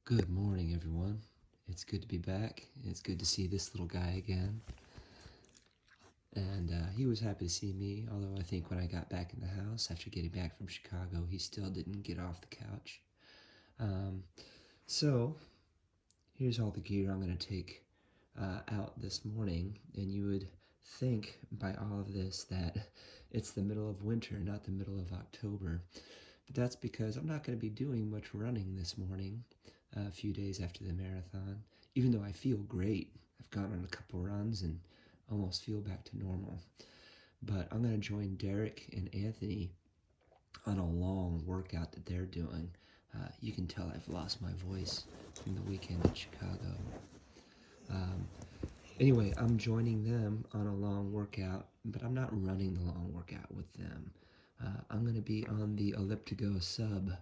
Good morning, everyone. It's good to be back. It's good to see this little guy again. And he was happy to see me, although I think when I got back in the house after getting back from Chicago, he still didn't get off the couch. So, here's all the gear I'm going to take out this morning, and you would think by all of this that it's the middle of winter, not the middle of October. But that's because I'm not going to be doing much running this morning, a few days after the marathon, even though I feel great. I've gone on a couple runs and almost feel back to normal. But I'm going to join Derek and Anthony on a long workout that they're doing. You can tell I've lost my voice from the weekend in Chicago. Anyway, I'm joining them on a long workout, but I'm not running the long workout with them. I'm going to be on the ElliptiGo SUB,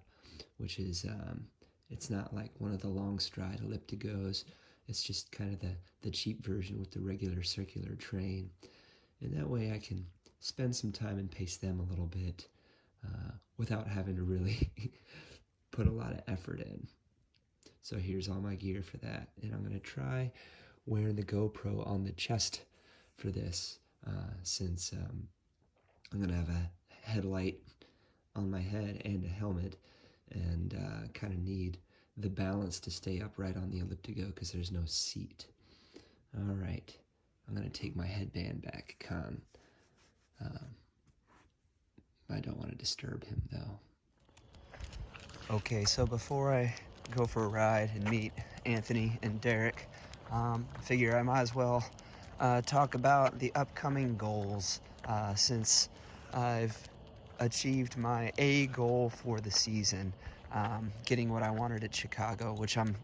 which is, it's not like one of the long stride ElliptiGos. It's just kind of the cheap version with the regular circular train. And that way I can spend some time and pace them a little bit without having to really put a lot of effort in. So here's all my gear for that. And I'm going to try wearing the GoPro on the chest for this, since I'm going to have a headlight on my head and a helmet, and kind of need the balance to stay upright on the ElliptiGo because there's no seat. All right, I'm going to take my headband back, Con. I don't want to disturb him, though. Okay, so before I go for a ride and meet Anthony and Derek, figure I might as well talk about the upcoming goals, since I've achieved my A goal for the season, getting what I wanted at Chicago, which I'm,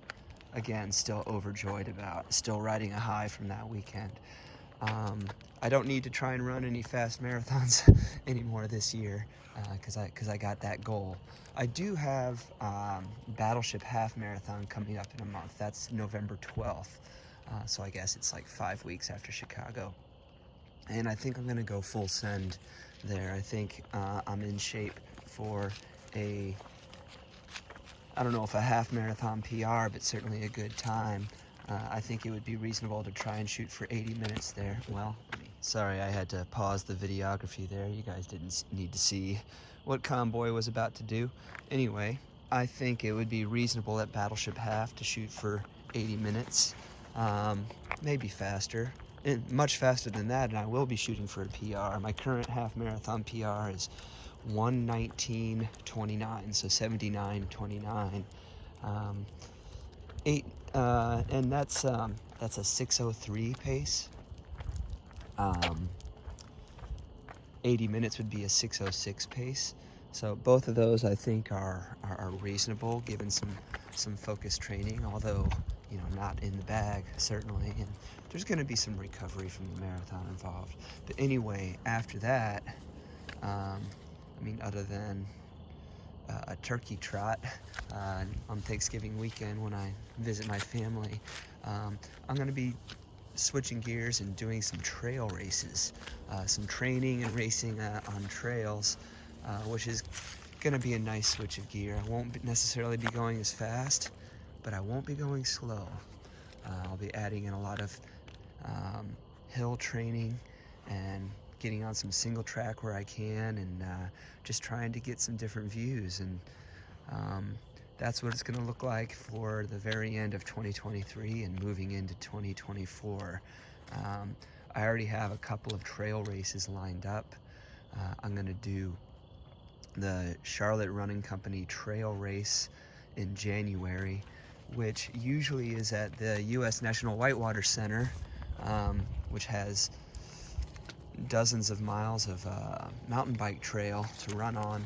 again, still overjoyed about, still riding a high from that weekend. I don't need to try and run any fast marathons anymore this year, because I got that goal. I do have Battleship Half Marathon coming up in a month. That's November 12th, so I guess it's like 5 weeks after Chicago. And I think I'm going to go full send there. I think I'm in shape for I don't know if a half marathon PR, but certainly a good time. I think it would be reasonable to try and shoot for 80 minutes there. Well, sorry, I had to pause the videography there. You guys didn't need to see what Convoy was about to do. Anyway, I think it would be reasonable at Battleship Half to shoot for 80 minutes, maybe faster. And much faster than that, and I will be shooting for a PR. My current half marathon PR is 1:19:29, so 79:29. And that's a 6:03 pace. 80 minutes would be a 6:06 pace. So both of those I think are reasonable given some focused training, although, you know, not in the bag, certainly, and there's going to be some recovery from the marathon involved. But anyway, after that, I mean, other than a turkey trot on Thanksgiving weekend when I visit my family, I'm going to be switching gears and doing some trail races, some training and racing on trails, which is going to be a nice switch of gear. I won't necessarily be going as fast, but I won't be going slow. I'll be adding in a lot of hill training and getting on some single track where I can, and just trying to get some different views. And that's what it's going to look like for the very end of 2023 and moving into 2024. I already have a couple of trail races lined up. I'm going to do the Charlotte Running Company trail race in January, which usually is at the U.S. National Whitewater Center, which has dozens of miles of mountain bike trail to run on.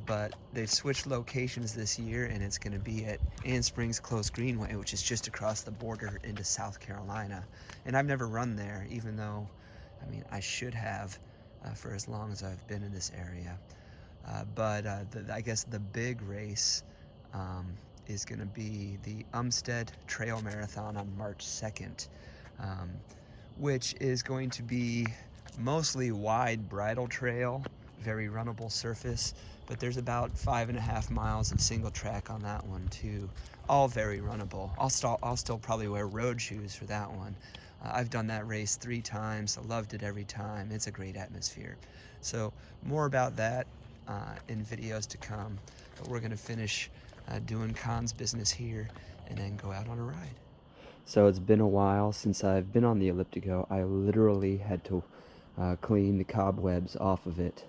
But they've switched locations this year, and it's going to be at Ann Springs Close Greenway, which is just across the border into South Carolina. And I've never run there, even though, I mean, I should have for as long as I've been in this area. But I guess the big race is going to be the Umstead Trail Marathon on March 2nd, which is going to be mostly wide bridle trail very runnable surface, but there's about 5.5 miles of single track on that one too. All very runnable. I'll still probably wear road shoes for that one. I've done that race 3 times. I loved it every time. It's a great atmosphere. So more about that in videos to come, but we're gonna finish doing Khan's business here and then go out on a ride. So it's been a while since I've been on the ElliptiGo. I literally had to clean the cobwebs off of it.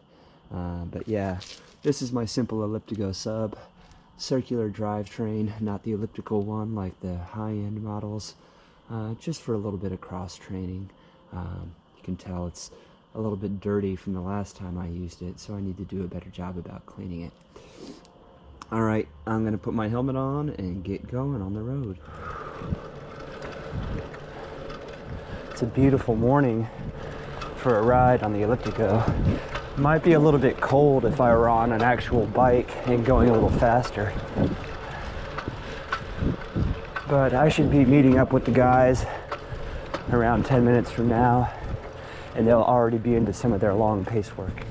But yeah, this is my simple ElliptiGo SUB. Circular drivetrain, not the elliptical one like the high-end models. Just for a little bit of cross training. You can tell it's a little bit dirty from the last time I used it, so I need to do a better job about cleaning it. Alright, I'm gonna put my helmet on and get going on the road. It's a beautiful morning for a ride on the ElliptiGo. Might be a little bit cold if I were on an actual bike and going a little faster. But I should be meeting up with the guys around 10 minutes from now, and they'll already be into some of their long pace work.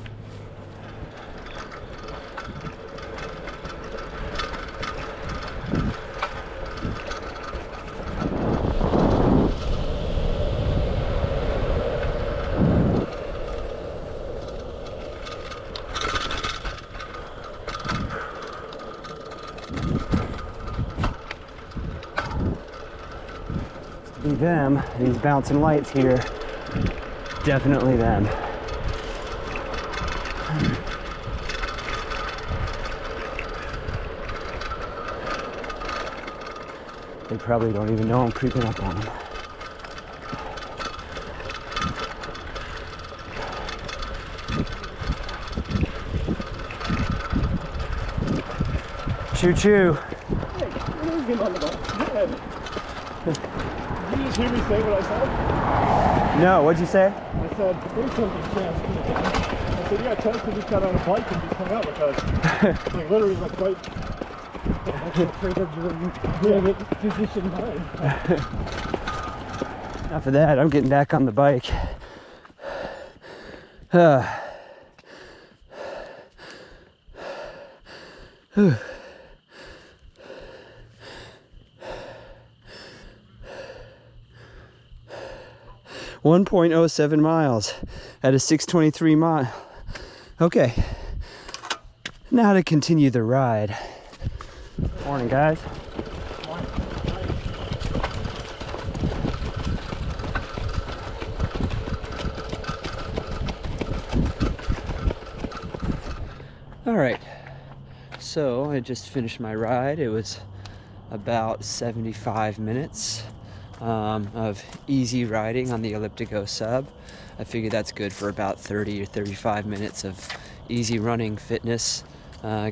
Them, these bouncing lights here, definitely them. They probably don't even know I'm creeping up on them. Choo choo. Hey, what are you getting on the bike? Did you just hear me say what I said? No, what'd you say? I said, there's something chance. I said, yeah, Ted could just got on a bike and just hung out with us. Like, literally, like, right. Position mine. Enough of that, I'm getting back on the bike. 1.07 miles at a 6:23 mile. Okay, now to continue the ride. Morning, guys. All right, so I just finished my ride. It was about 75 minutes of easy riding on the ElliptiGo SUB. I figure that's good for about 30 or 35 minutes of easy running fitness,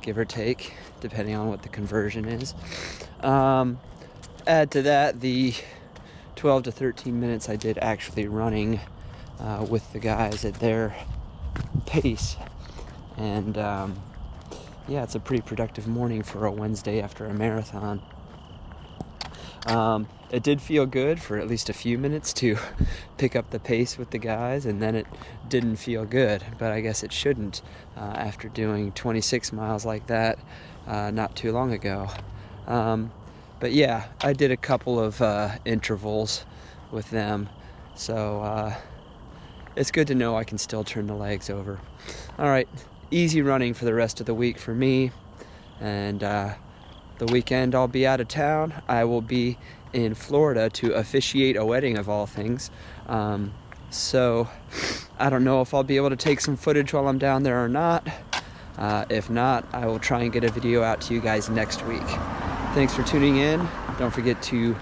give or take, depending on what the conversion is. Add to that the 12 to 13 minutes I did actually running with the guys at their pace. And yeah, it's a pretty productive morning for a Wednesday after a marathon. It did feel good for at least a few minutes to pick up the pace with the guys, and then it didn't feel good, but I guess it shouldn't after doing 26 miles like that not too long ago. But yeah, I did a couple of intervals with them, so it's good to know I can still turn the legs over. All right, easy running for the rest of the week for me, and the weekend I'll be out of town. I will be in Florida to officiate a wedding of all things. So I don't know if I'll be able to take some footage while I'm down there or not. If not, I will try and get a video out to you guys next week. Thanks for tuning in. Don't forget to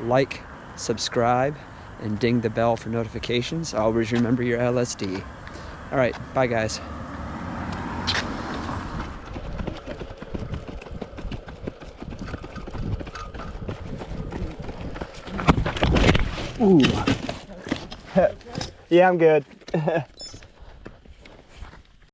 like, subscribe, and ding the bell for notifications. Always remember your LSD. All right, bye guys. Ooh. Yeah, I'm good.